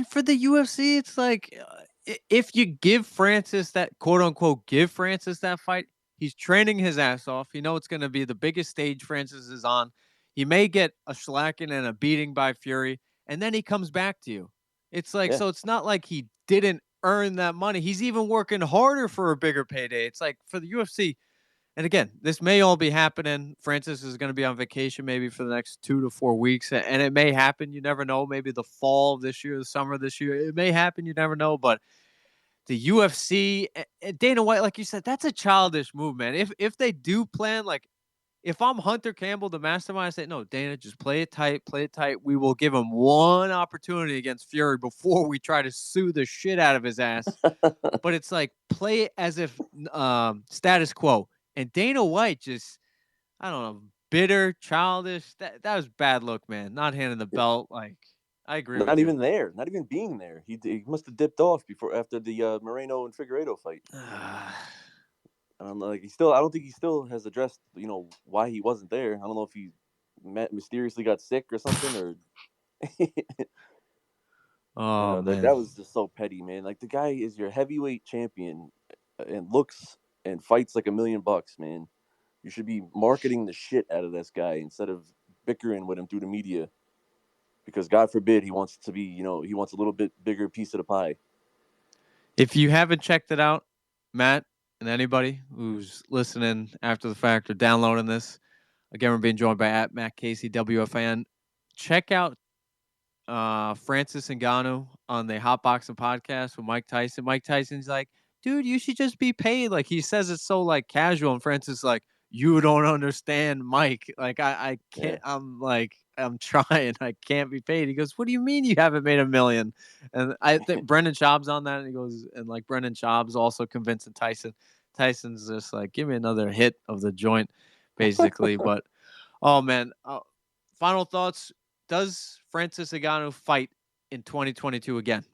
And for the UFC, it's like, if you give Francis that quote unquote give Francis that fight, he's training his ass off. You know it's going to be the biggest stage Francis is on. He may get a shellacking and a beating by Fury, and then he comes back to you. It's like, Yeah. so it's not like he didn't earn that money. He's even working harder for a bigger payday. It's like for the UFC, and again, this may all be happening. Francis is going to be on vacation maybe for the next 2 to 4 weeks, and it may happen. You never know. Maybe the fall of this year, the summer of this year, it may happen. You never know. But the UFC, Dana White, like you said, that's a childish move, man. If they do plan, like if I'm Hunter Campbell, the mastermind, I say, no, Dana, just play it tight, play it tight. We will give him one opportunity against Fury before we try to sue the shit out of his ass. But it's like play it as if status quo. And Dana White just, I don't know, bitter, childish. That was bad look, man. Not handing the belt. Like, I agree with Not you. even there, not even being there. He must have dipped off after the Moreno and Figueiredo fight. I don't know. Like I don't think he still has addressed why he wasn't there. I don't know if he mysteriously got sick or something, or Oh that man. was just so petty, man. Like the guy is your heavyweight champion and looks and fights like $1,000,000, man. You should be marketing the shit out of this guy instead of bickering with him through the media. Because God forbid he wants to be, he wants a little bit bigger piece of the pie. If you haven't checked it out, Matt, and anybody who's listening after the fact or downloading this, again, we're being joined by at Matt Casey, WFAN. Check out Francis Ngannou on the Hot Boxing podcast with Mike Tyson. Mike Tyson's like, dude, you should just be paid. Like he says it's so like casual, and Francis is like, you don't understand, Mike. Like I Yeah. can't. I'm trying. I can't be paid. He goes, what do you mean you haven't made $1 million? And I think Brendan Schaub's on that, and he goes, and like Brendan Schaub's also convincing Tyson. Tyson's just like, give me another hit of the joint, basically. But oh man, final thoughts. Does Francis Ngannou fight in 2022 again?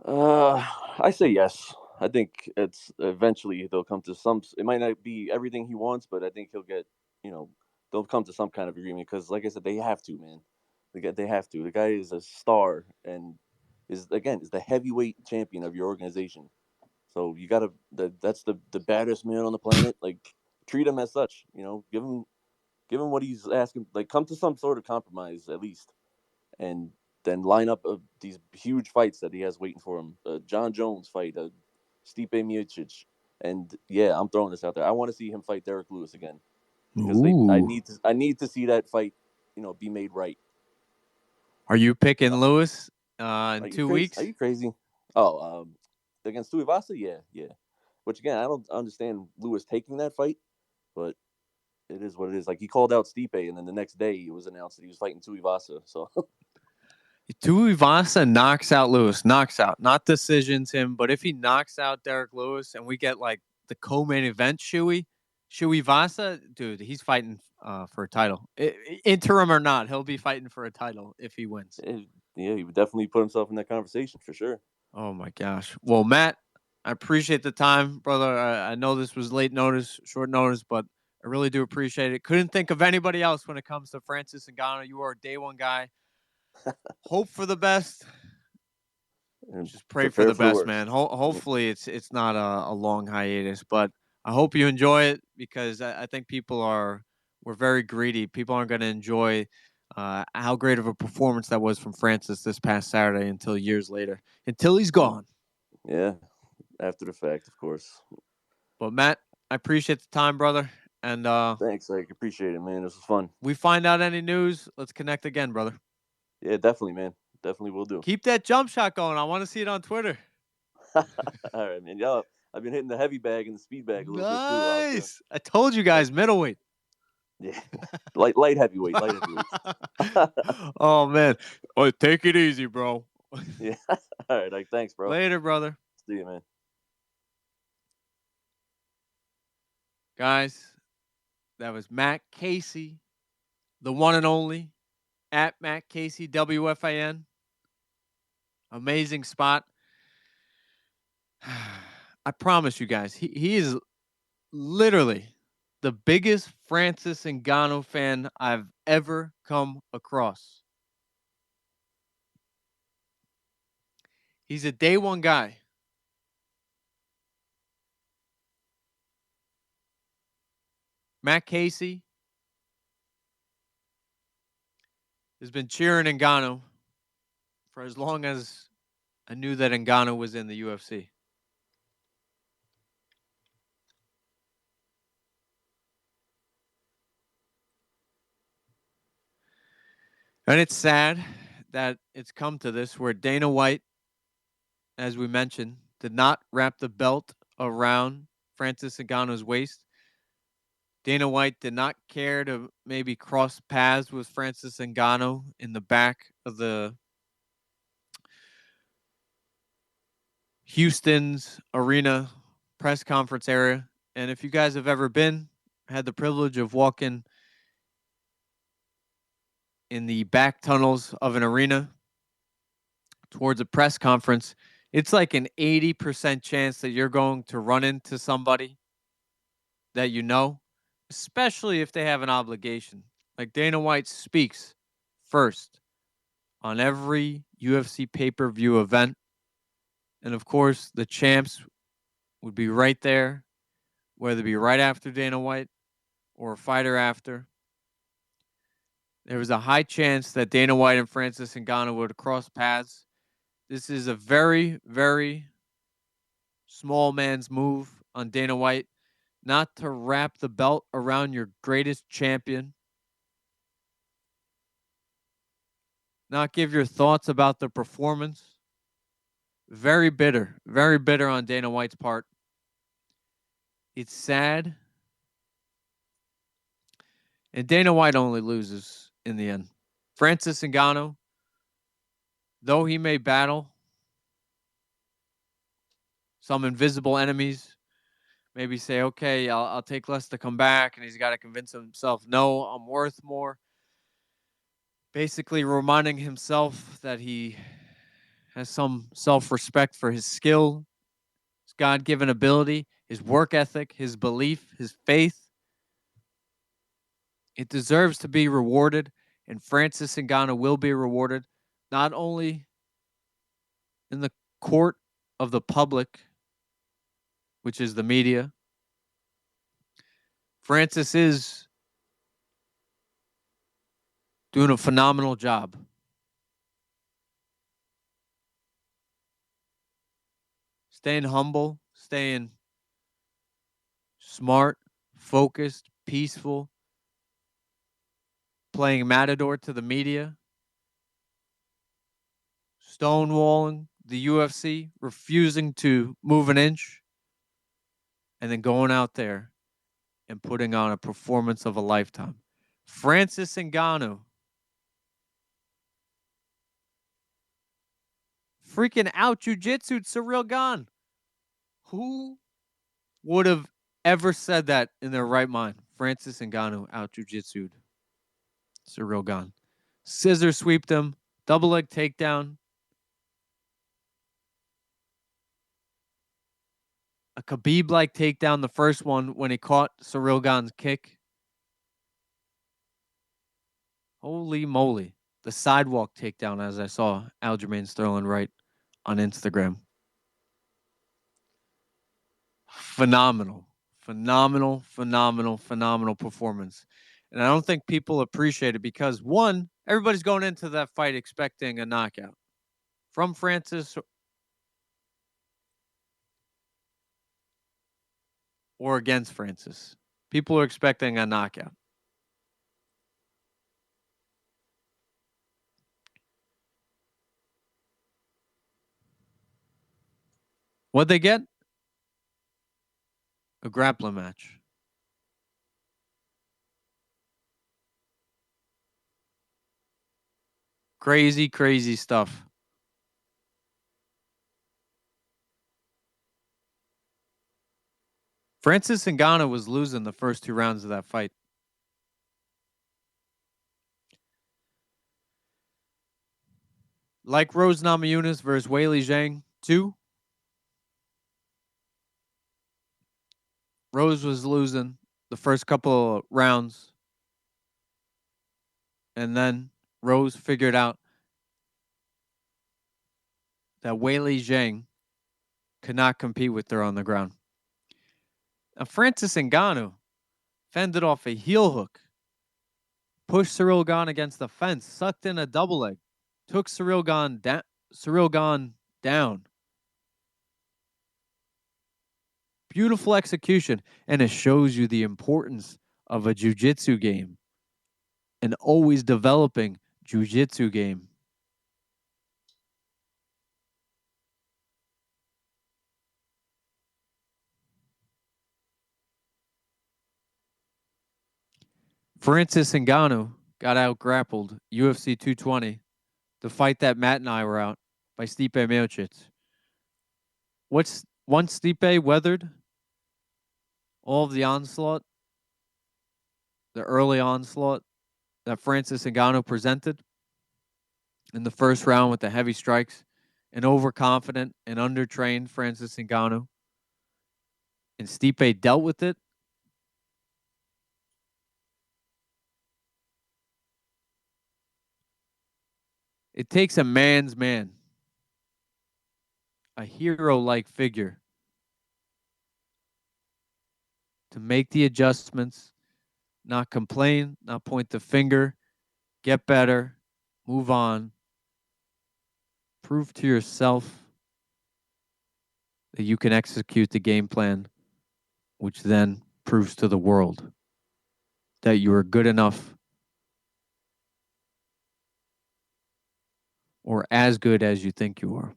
I say yes. I think it's eventually they'll come to some. It might not be everything he wants, but I think he'll get. They'll come to some kind of agreement because, like I said, they have to, man. They have to. The guy is a star and is the heavyweight champion of your organization. So you gotta. That's the baddest man on the planet. Like treat him as such. Give him what he's asking. Like come to some sort of compromise at least, and then line up these huge fights that he has waiting for him. John Jones fight, Stipe Miocic, and yeah, I'm throwing this out there. I want to see him fight Derek Lewis again because Ooh. I need to see that fight, be made right. Are you picking Lewis Are in you two crazy? Are weeks? you crazy? Oh, against Tuivasa, yeah, yeah. Which again, I don't understand Lewis taking that fight, but it is what it is. Like he called out Stipe, and then the next day it was announced that he was fighting Tuivasa. So Tuivasa knocks out Lewis. Knocks out. Not decisions him, but if he knocks out Derek Lewis and we get like the co-main event, Shui Vasa, dude, he's fighting for a title. Interim or not, he'll be fighting for a title if he wins. yeah, he would definitely put himself in that conversation for sure. Oh my gosh. Well, Matt, I appreciate the time, brother. I know this was late notice, short notice, but I really do appreciate it. Couldn't think of anybody else when it comes to Francis Ngannou. You are a day one guy. Hope for the best. And Just pray for prepare the for the best, worst. man. Hopefully, it's not a long hiatus, but I hope you enjoy it because I think we're very greedy. People aren't going to enjoy how great of a performance that was from Francis this past Saturday until years later, until he's gone. Yeah, after the fact, of course. But Matt, I appreciate the time, brother. And Thanks, I appreciate it, man. This was fun. we find out any news, let's connect again, brother. Yeah, definitely, man. Definitely will do. Keep that jump shot going. I want to see it on Twitter. All right, man. Y'all, I've been hitting the heavy bag and the speed bag a little bit too. Nice. I told you guys, middleweight. Yeah, light heavyweight, light heavyweight. Oh man. Oh, take it easy, bro. Yeah. All right. Like, thanks, bro. Later, brother. See you, man. Guys, that was Matt Casey, the one and only at Matt Casey WFAN. Amazing spot. I promise you guys, he is literally the biggest Francis Ngannou fan I've ever come across. He's a day one guy. Matt Casey has been cheering Ngannou for as long as I knew that Ngannou was in the UFC. And it's sad that it's come to this where Dana White, as we mentioned, did not wrap the belt around Francis Ngannou's waist. Dana White did not care to maybe cross paths with Francis Ngannou in the back of the Houston's arena press conference area. And if you guys have ever been, had the privilege of walking in the back tunnels of an arena towards a press conference, it's like an 80% chance that you're going to run into somebody that you know, especially if they have an obligation. Like Dana White speaks first on every UFC pay-per-view event. And of course, the champs would be right there, whether it be right after Dana White or a fighter after. There was a high chance that Dana White and Francis Ngannou would cross paths. This is a very, very small man's move on Dana White not to wrap the belt around your greatest champion. Not give your thoughts about the performance. Very bitter on Dana White's part. It's sad. And Dana White only loses in the end. Francis Ngannou, though he may battle some invisible enemies, maybe say, okay, I'll take less to come back, and he's got to convince himself, no, I'm worth more. Basically reminding himself that he has some self-respect for his skill, his God-given ability, his work ethic, his belief, his faith. It deserves to be rewarded, and Francis Ngannou will be rewarded, not only in the court of the public, which is the media. Francis is doing a phenomenal job. Staying humble, staying smart, focused, peaceful, playing matador to the media, stonewalling the UFC, refusing to move an inch, and then going out there and putting on a performance of a lifetime. Francis Ngannou, freaking out jiu-jitsu, Ciryl Gane. Who would have ever said that in their right mind? Francis Ngannou out jiu-jitsu'd Ciryl Gane. Scissor sweeped him, double leg takedown. A Khabib-like takedown, the first one when he caught Ciryl Gane's kick. Holy moly. The sidewalk takedown, as I saw Aljamain Sterling write on Instagram. Phenomenal performance. And I don't think people appreciate it because, one, everybody's going into that fight expecting a knockout from Francis or against Francis. People are expecting a knockout. What'd they get? A grappling match. Crazy stuff. Francis Ngannou was losing the first 2 rounds of that fight. Like Rose Namajunas versus Weili Zhang 2. Rose was losing the first couple of rounds. And then Rose figured out that Weili Zhang could not compete with her on the ground. Now, Francis Ngannou fended off a heel hook, pushed Cyril Gane against the fence, sucked in a double leg, took Cyril Gane down. Beautiful execution, and it shows you the importance of a jiu-jitsu game and always developing jiu-jitsu game. Francis Ngannou got out grappled UFC 220, the fight that Matt and I were out, by Stipe Miocic. Once Stipe weathered all of the onslaught, the early onslaught that Francis Ngannou presented in the first round with the heavy strikes, an overconfident and undertrained Francis Ngannou, and Stipe dealt with it. It takes a man's man, a hero-like figure, to make the adjustments, not complain, not point the finger, get better, move on, prove to yourself that you can execute the game plan, which then proves to the world that you are good enough or as good as you think you are.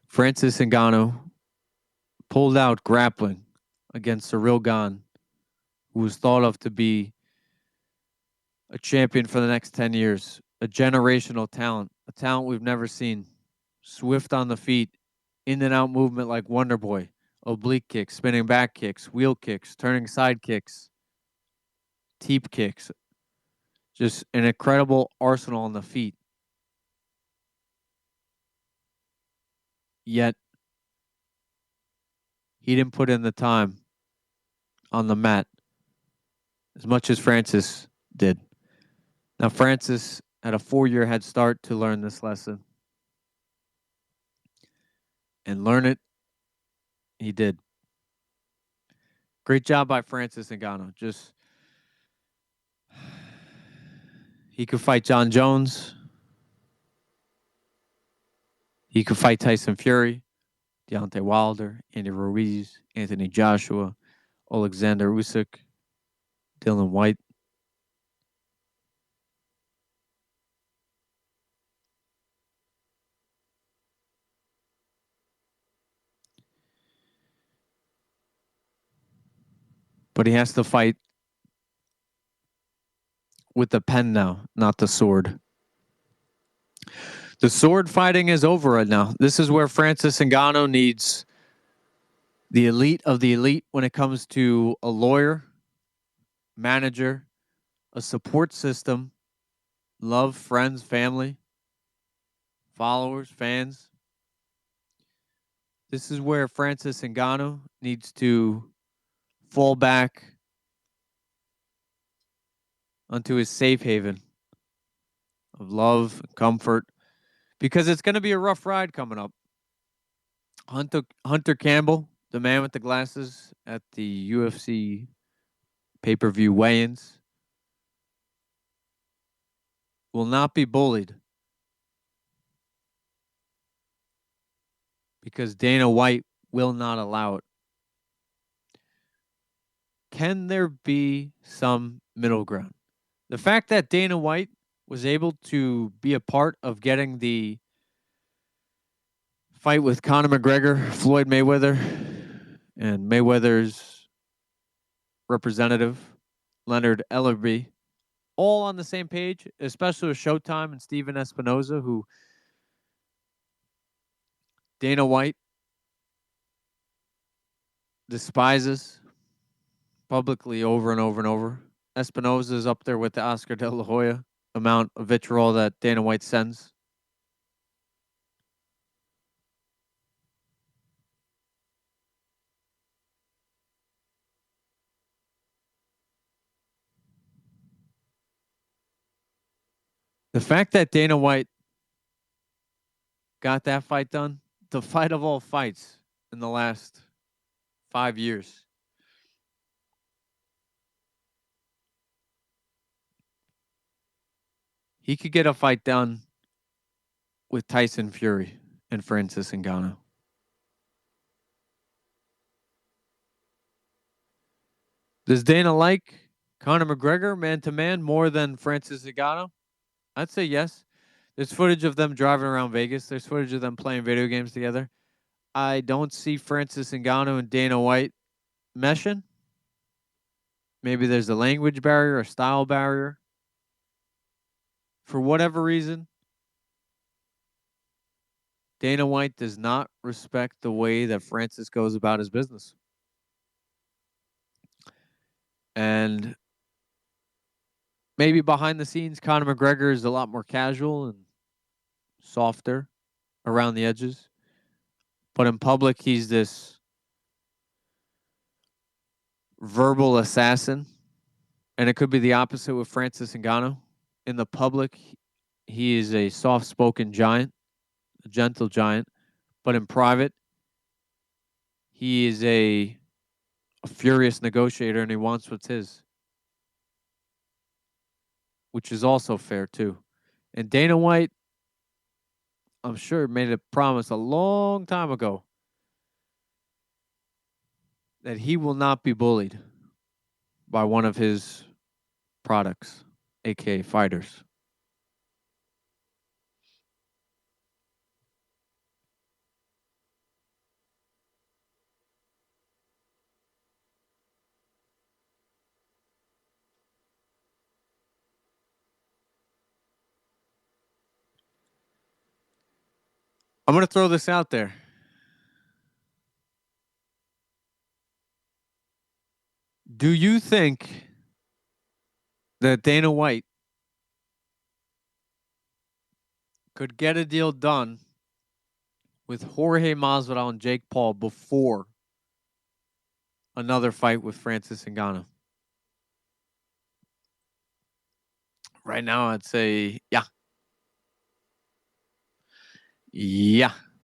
Francis Ngannou pulled out grappling against Cyril Gane, who was thought of to be a champion for the next 10 years, a generational talent, a talent we've never seen, swift on the feet, in and out movement like Wonder Boy, oblique kicks, spinning back kicks, wheel kicks, turning side kicks, teep kicks. Just an incredible arsenal on the feet. Yet, he didn't put in the time on the mat as much as Francis did. Now, Francis had a 4-year head start to learn this lesson. And learn it, he did. Great job by Francis Ngannou. Just, he could fight John Jones. He could fight Tyson Fury, Deontay Wilder, Andy Ruiz, Anthony Joshua, Alexander Usyk, Dylan White. But he has to fight with the pen now, not the sword. The sword fighting is over right now. This is where Francis Ngannou needs the elite of the elite when it comes to a lawyer, manager, a support system, love, friends, family, followers, fans. This is where Francis Ngannou needs to fall back onto his safe haven of love and comfort, because it's going to be a rough ride coming up. Hunter Campbell, the man with the glasses at the UFC pay-per-view weigh-ins, will not be bullied because Dana White will not allow it. Can there be some middle ground? The fact that Dana White was able to be a part of getting the fight with Conor McGregor, Floyd Mayweather, and Mayweather's representative, Leonard Ellerbe, all on the same page, especially with Showtime and Steven Espinoza, who Dana White despises publicly over and over and over. Espinoza is up there with the Oscar De La Hoya amount of vitriol that Dana White sends. The fact that Dana White got that fight done. The fight of all fights in the last 5 years. He could get a fight done with Tyson Fury and Francis Ngannou. Does Dana like Conor McGregor man-to-man more than Francis Ngannou? I'd say yes. There's footage of them driving around Vegas. There's footage of them playing video games together. I don't see Francis Ngannou and Dana White meshing. Maybe there's a language barrier, a style barrier. For whatever reason, Dana White does not respect the way that Francis goes about his business. And maybe behind the scenes, Conor McGregor is a lot more casual and softer around the edges. But in public, he's this verbal assassin. And it could be the opposite with Francis Ngannou. In the public, he is a soft-spoken giant, a gentle giant. But in private, he is a furious negotiator and he wants what's his, which is also fair too. And Dana White, I'm sure, made a promise a long time ago that he will not be bullied by one of his products, aka fighters. I'm going to throw this out there. Do you think that Dana White could get a deal done with Jorge Masvidal and Jake Paul before another fight with Francis Ngannou? Right now, I'd say, yeah. Yeah.